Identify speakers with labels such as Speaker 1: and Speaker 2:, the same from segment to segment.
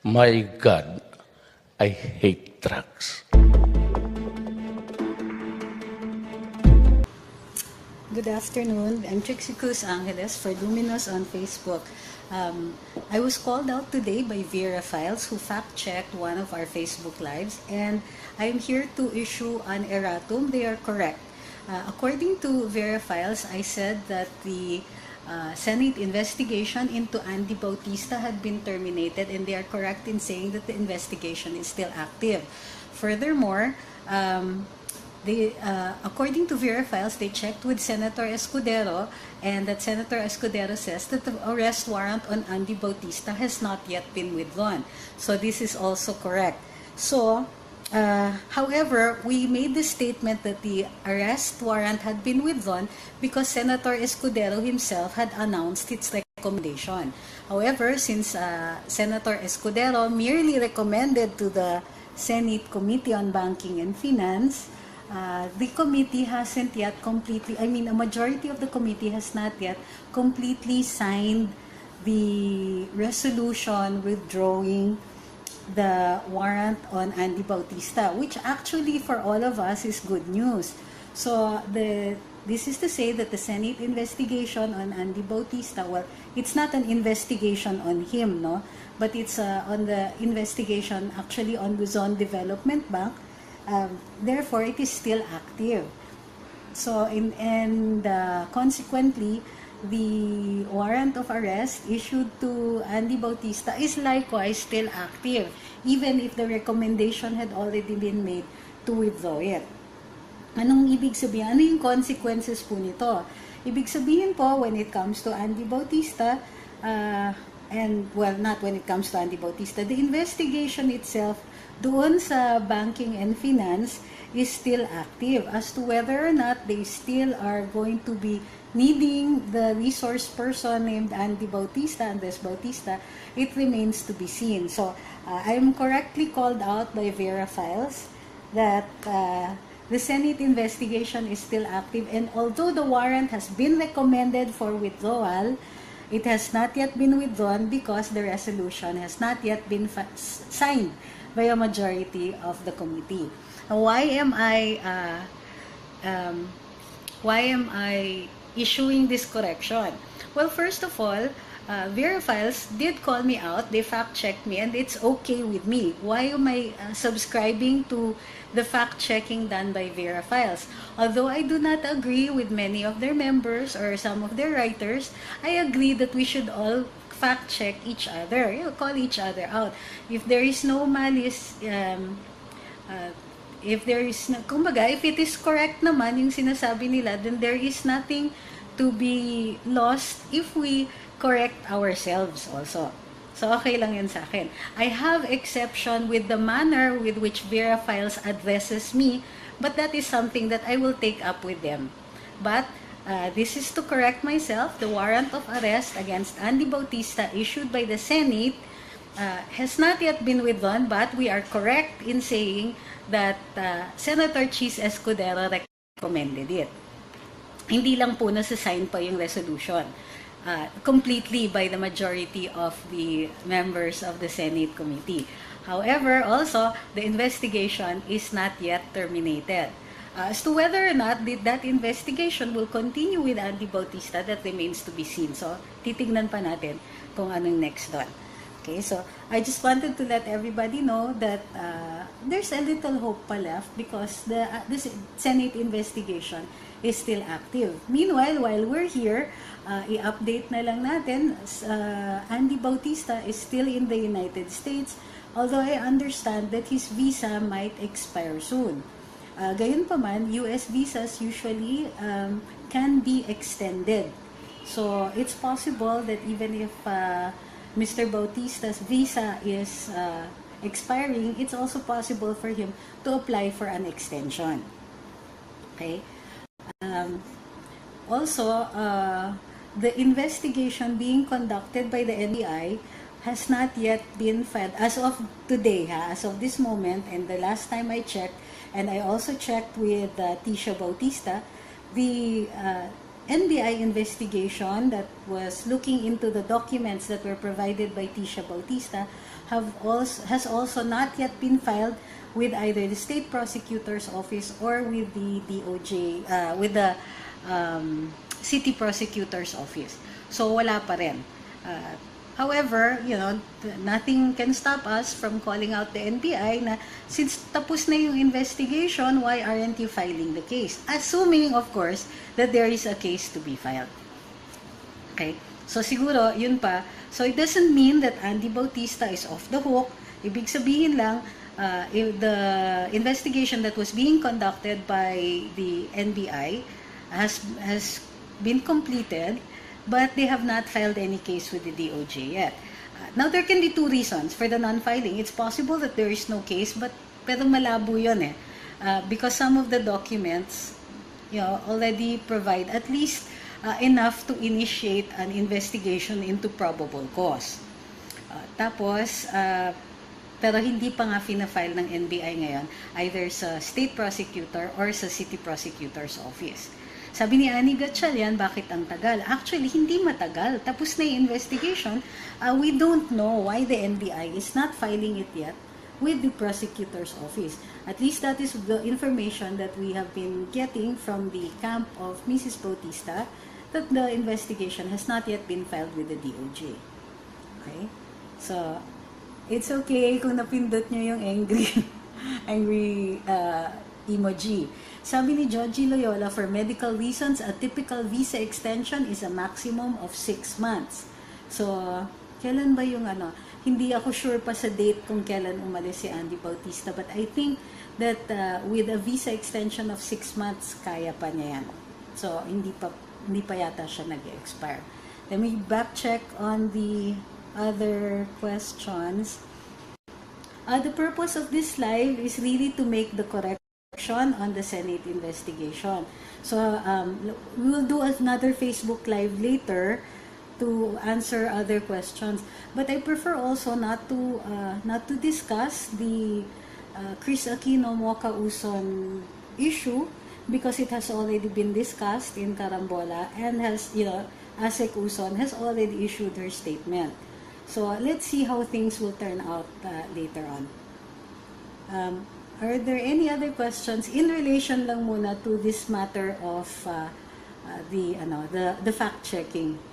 Speaker 1: My God, I hate drugs.
Speaker 2: Good afternoon. I'm Trixie Cruz Angeles for Luminous on Facebook. I was called out today by Vera Files, who fact-checked one of our Facebook Lives, and I'm here to issue an erratum. They are correct. According to Vera Files, I said that the Senate investigation into Andy Bautista had been terminated, and they are correct in saying that the investigation is still active. Furthermore, according to Vera Files, they checked with Senator Escudero, and that Senator Escudero says that the arrest warrant on Andy Bautista has not yet been withdrawn. So this is also correct. So, however, we made the statement that the arrest warrant had been withdrawn because Senator Escudero himself had announced its recommendation. However, since Senator Escudero merely recommended to the Senate Committee on Banking and Finance, the committee hasn't yet completely, a majority of the committee has not yet completely signed the resolution withdrawing the warrant on Andy Bautista, which actually for all of us is good news. So this is to say that the Senate investigation on Andy Bautista, well, it's not an investigation on him, no, but it's on the investigation actually on Luzon Development Bank. Therefore, it is still active. So, consequently, the warrant of arrest issued to Andy Bautista is likewise still active, even if the recommendation had already been made to withdraw it. Anong ibig sabihin? Ano yung consequences po nito? Ibig sabihin po, when it comes to Andy Bautista, not when it comes to Andy Bautista, the investigation itself doon sa banking and finance is still active as to whether or not they still are going to be needing the resource person named Andy Bautista, Andres Bautista. It remains to be seen. So, I am correctly called out by Vera Files that the Senate investigation is still active, and although the warrant has been recommended for withdrawal, it has not yet been withdrawn because the resolution has not yet been signed by a majority of the committee. Now, why am I issuing this correction? Well, first of all, Vera Files did call me out. They fact-checked me, and it's okay with me. Why am I subscribing to the fact-checking done by Vera Files? Although I do not agree with many of their members or some of their writers, I agree that we should all fact-check each other, call each other out. If there is no malice, if it is correct naman yung sinasabi nila, then there is nothing to be lost if we correct ourselves also. So, okay lang yun sa akin. I have exception with the manner with which Vera Files addresses me, but that is something that I will take up with them. But, this is to correct myself. The warrant of arrest against Andy Bautista issued by the Senate has not yet been withdrawn, but we are correct in saying that Senator Chis Escudero recommended it. Hindi lang po nasa-sign pa yung resolution completely by the majority of the members of the Senate committee. However, also, the investigation is not yet terminated. As to whether or not that investigation will continue with Andy Bautista, that remains to be seen. So, titignan pa natin kung anong next doon. Okay, so I just wanted to let everybody know that there's a little hope pa left because this Senate investigation is still active. Meanwhile, while we're here, i-update na lang natin, Andy Bautista is still in the United States, although I understand that his visa might expire soon. Gayunpaman, US visas usually can be extended. So, it's possible that even if Mr. Bautista's visa is expiring, it's also possible for him to apply for an extension. Okay? Also, the investigation being conducted by the NBI has not yet been filed as of today, as of this moment, and the last time I checked, and I also checked with Tisha Bautista, the NBI investigation that was looking into the documents that were provided by Tisha Bautista has also not yet been filed with either the state prosecutor's office or with the DOJ, with the city prosecutor's office. So wala pa rin. However, nothing can stop us from calling out the NBI na since tapos na yung investigation, why aren't you filing the case? Assuming, of course, that there is a case to be filed. Okay? So siguro, yun pa. So it doesn't mean that Andy Bautista is off the hook. Ibig sabihin lang, the investigation that was being conducted by the NBI has been completed, but they have not filed any case with the DOJ yet. Now, there can be two reasons for the non-filing. It's possible that there is no case, pero malabo yun eh. Because some of the documents, already provide at least enough to initiate an investigation into probable cause. Pero hindi pa nga fina-file ng NBI ngayon, either sa state prosecutor or sa city prosecutor's office. Sabi ni Annie Gatchalian, bakit ang tagal? Actually, hindi matagal. Tapos na yung investigation. We don't know why the NBI is not filing it yet with the prosecutor's office. At least that is the information that we have been getting from the camp of Mrs. Bautista, that the investigation has not yet been filed with the DOJ. Okay? So, it's okay kung napindot nyo yung angry emoji. Sabi ni Georgie Loyola, for medical reasons, a typical visa extension is a maximum of 6 months. So, kailan ba yung Hindi ako sure pa sa date kung kailan umalis si Andy Bautista, but I think that with a visa extension of 6 months, kaya pa niya yan. So, hindi pa yata siya nag-expire. Let me back check on the other questions. The purpose of this live is really to make the correction on the Senate investigation. So, we will do another Facebook Live later to answer other questions. But I prefer also not to discuss the Chris Aquino Mocha Uson issue because it has already been discussed in Carambola and Asek Uson has already issued her statement. So, let's see how things will turn out later on. Are there any other questions in relation lang muna to this matter of the fact-checking?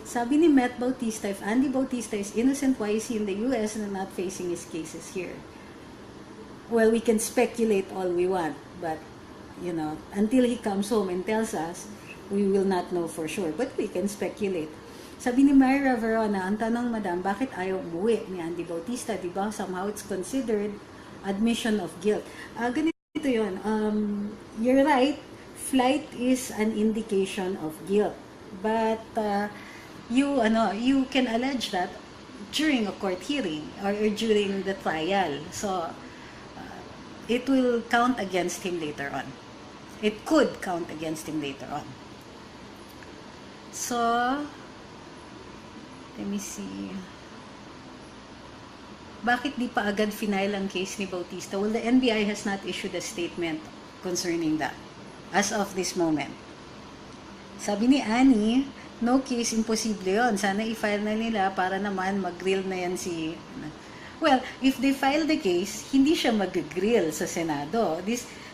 Speaker 2: Sabi ni Matt Bautista, if Andy Bautista is innocent, why is he in the US and not facing his cases here? Well, we can speculate all we want, but until he comes home and tells us, we will not know for sure. But we can speculate. Sabi ni Myra Verona, ang tanong, madam, bakit ayaw umuwi ni Andy Bautista? Diba? Somehow it's considered admission of guilt. Ganito yun. You're right. Flight is an indication of guilt. But you can allege that during a court hearing or during the trial. So, it will count against him later on. It could count against him later on. So, let me see. Bakit di pa agad final ang case ni Bautista? Well, the NBI has not issued a statement concerning that as of this moment. Sabi ni Annie, no case, imposible yon. Sana i-file na nila para naman mag-grill na yan si... Well, if they file the case, hindi siya mag-grill sa Senado.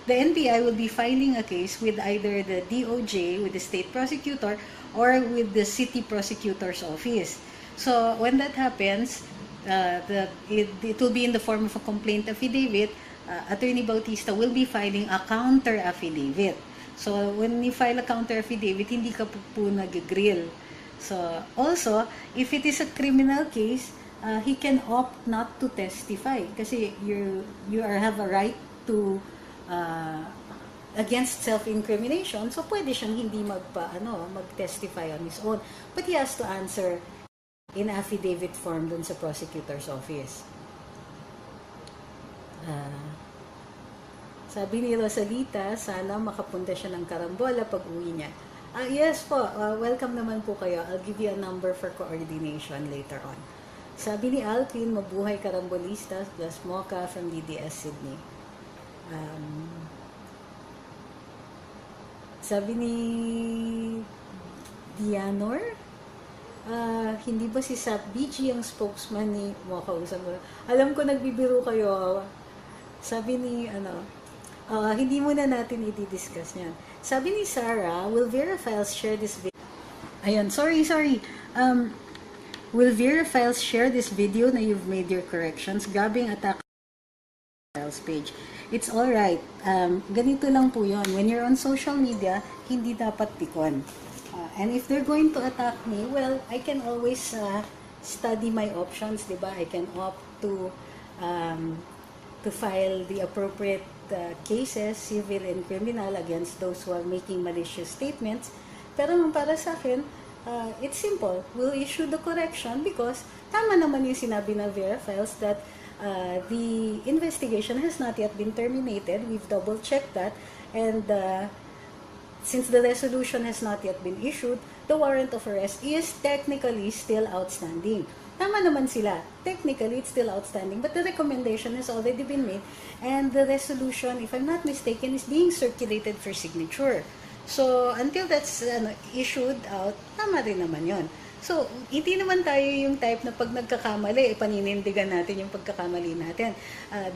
Speaker 2: The NBI will be filing a case with either the DOJ, with the state prosecutor, or with the city prosecutor's office. So, when that happens, it will be in the form of a complaint affidavit. Attorney Bautista will be filing a counter affidavit. So, when you file a counter affidavit, hindi ka po nag-grill. So, also, if it is a criminal case, he can opt not to testify kasi you have a right to against self-incrimination. So, pwede siyang hindi mag-testify on his own. But he has to answer in affidavit form dun sa prosecutor's office. Sabi ni Rosalita, sana makapunta siya ng Carambola pag uwi niya. Yes po, welcome naman po kayo. I'll give you a number for coordination later on. Sabi ni Alpin, mabuhay Carambolistas plus Mocha from DDS Sydney. Sabi ni Dianor, hindi ba si Sap BG ang spokesman ni kausap mo? Alam ko nagbibiro kayo. Sabi ni, hindi muna natin i-discuss yan. Sabi ni Sarah, will Vera Files share this video? Ayan, sorry. Will Vera Files share this video na you've made your corrections? Grabing attack Files page. It's alright. Ganito lang po yun. When you're on social media, hindi dapat pikon. And if they're going to attack me, well, I can always study my options, diba? I can opt to file the appropriate cases, civil and criminal, against those who are making malicious statements. Pero para sa akin, it's simple. We'll issue the correction because tama naman yung sinabi ng Vera Files that the investigation has not yet been terminated. We've double-checked that. And since the resolution has not yet been issued, the warrant of arrest is technically still outstanding. Tama naman sila. Technically, it's still outstanding, but the recommendation has already been made, and the resolution, if I'm not mistaken, is being circulated for signature. So, until that's issued out, tama rin naman yon. So, hindi naman tayo yung type na pag nagkakamali, paninindigan natin yung pagkakamali natin.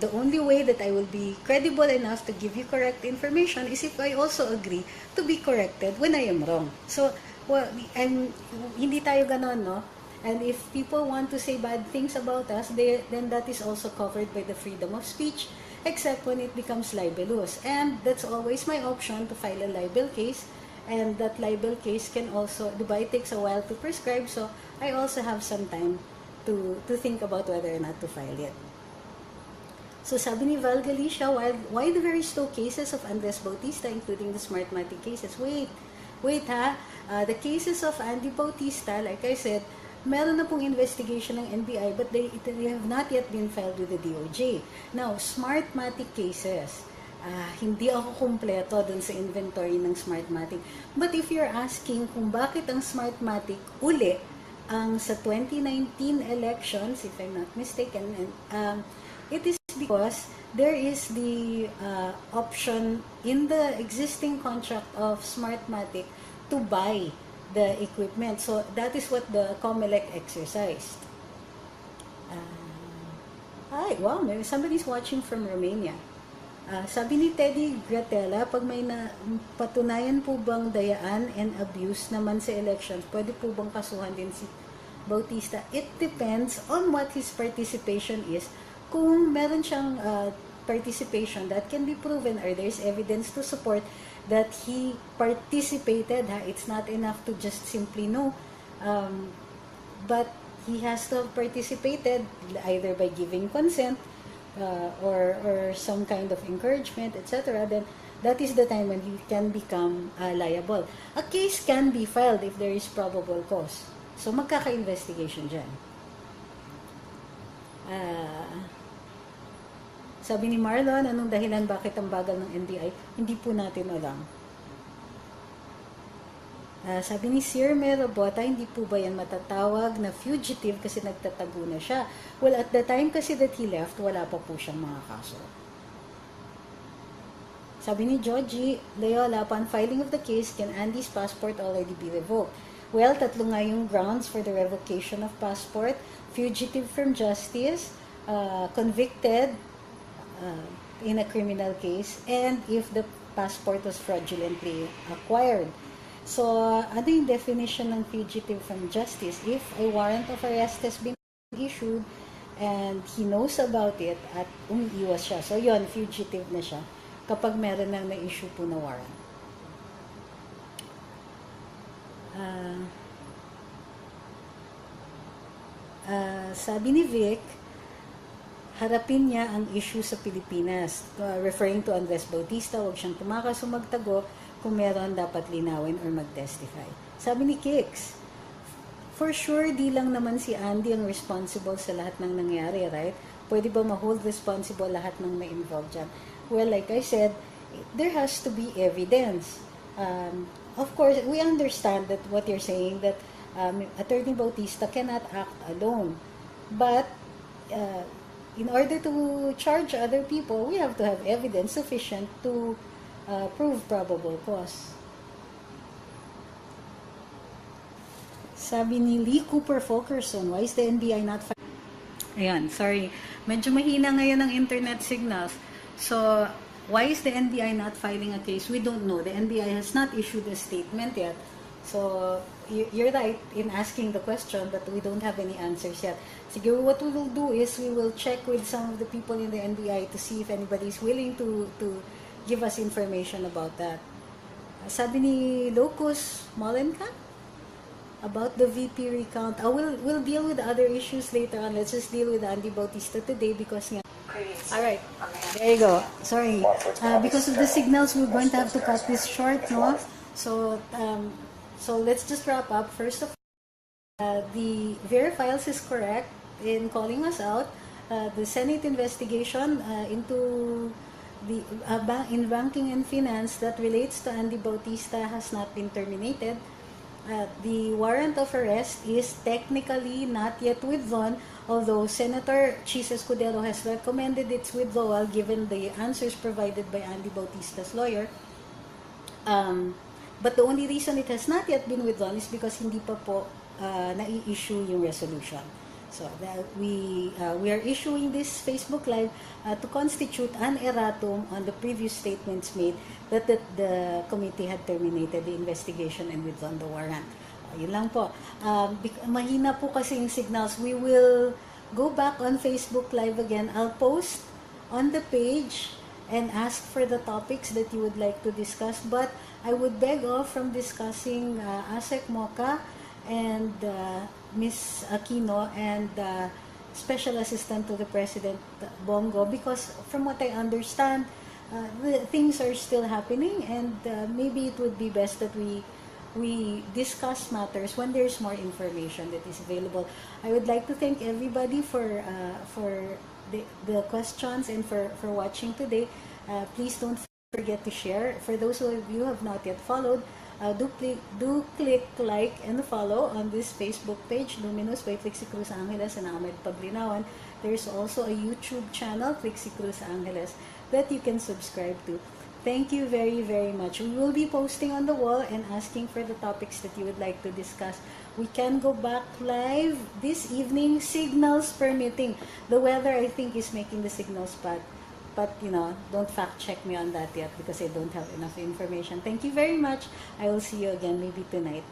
Speaker 2: The only way that I will be credible enough to give you correct information is if I also agree to be corrected when I am wrong. So, well, hindi tayo ganon, no? And if people want to say bad things about us, then that is also covered by the freedom of speech, except when it becomes libelous. And that's always my option to file a libel case. And that libel case can also, it takes a while to prescribe, so I also have some time to think about whether or not to file it. So sabi ni Val Galicia, why the very slow cases of Andres Bautista, including the Smartmatic cases? Wait ha, the cases of Andy Bautista, like I said, meron na pong investigation ng NBI, but they have not yet been filed with the DOJ. Now, Smartmatic cases, hindi ako kumpleto dun sa inventory ng Smartmatic. But if you're asking kung bakit ang Smartmatic uli ang sa 2019 elections, if I'm not mistaken, it is because there is the option in the existing contract of Smartmatic to buy the equipment. So that is what the COMELEC exercised. Wow, maybe somebody's watching from Romania. Sabi ni Teddy Gratella, pag may patunayan po bang dayaan and abuse naman sa elections, pwede po bang kasuhan din si Bautista? It depends on what his participation is. Kung meron siyang participation that can be proven or there's evidence to support that he participated, it's not enough to just simply know, but he has to have participated either by giving consent, or some kind of encouragement, etc., then that is the time when he can become liable. A case can be filed if there is probable cause. So, magkaka-investigation dyan. Sabi ni Marlon, anong dahilan bakit ang bagal ng NBI? Hindi po natin alam. Sabi ni Sir Merabota, hindi po ba yan matatawag na fugitive kasi nagtatago na siya? Well, at the time kasi that he left, wala pa po siyang mga kaso. Sabi ni Georgie, Leola, upon filing of the case, can Andy's passport already be revoked? Well, tatlo nga yung grounds for the revocation of passport: fugitive from justice, convicted in a criminal case, and if the passport was fraudulently acquired. So, ano yung definition ng fugitive from justice? If a warrant of arrest has been issued and he knows about it at umiiwas siya. So, yon, fugitive na siya kapag meron nang na-issue po na warrant. Sabi ni Vic, harapin niya ang issue sa Pilipinas. Referring to Andres Bautista, huwag siyang tumakas o magtago. Kung meron, dapat linawin or mag-testify. Sabi ni Kix, for sure, di lang naman si Andy ang responsible sa lahat ng nangyari, right? Pwede ba ma-hold responsible lahat ng na-involved dyan? Well, like I said, there has to be evidence. Of course, we understand that what you're saying, that Attorney Bautista cannot act alone. But, in order to charge other people, we have to have evidence sufficient to prove probable cause. Sabi ni Lee Cooper Fulkerson, why is the NBI not Ayan, sorry. Medyo mahina ngayon ang internet signals. So, why is the NBI not filing a case? We don't know. The NBI has not issued a statement yet. So, you're right in asking the question, but we don't have any answers yet. Siguro what we will do is we will check with some of the people in the NBI to see if anybody is willing to give us information about that. Sabi ni Locus Molenka, about the VP recount. We'll deal with other issues later on. Let's just deal with Andy Bautista today because all right, there you go. Sorry, because of the signals, we're going to have to cut this short, no? So let's just wrap up. First of all, the Vera Files is correct in calling us out. The Senate investigation into the in banking and finance that relates to Andy Bautista has not been terminated. The warrant of arrest is technically not yet withdrawn, although Senator Chis Escudero has recommended its withdrawal given the answers provided by Andy Bautista's lawyer. But the only reason it has not yet been withdrawn is because hindi pa po nai-issue yung resolution. So we are issuing this Facebook Live to constitute an erratum on the previous statements made that the committee had terminated the investigation and withdrawn the warrant. Yun lang po. Mahina po kasi yung signals. We will go back on Facebook Live again. I'll post on the page and ask for the topics that you would like to discuss. But I would beg off from discussing ASEC Mocha and Ms. Aquino and Special Assistant to the President Bongo, because from what I understand, things are still happening, and maybe it would be best that we discuss matters when there's more information that is available. I would like to thank everybody for the questions and for watching today. Please don't forget to share. For those of you who have not yet followed, do click like and follow on this Facebook page, Luminous by Flixie Cruz Angeles and Ahmed Paglinawan. There's also a YouTube channel, Flixie Cruz Angeles, that you can subscribe to. Thank you very, very much. We will be posting on the wall and asking for the topics that you would like to discuss. We can go back live this evening, signals permitting. The weather, I think, is making the signals bad. But, don't fact check me on that yet because I don't have enough information. Thank you very much. I will see you again maybe tonight.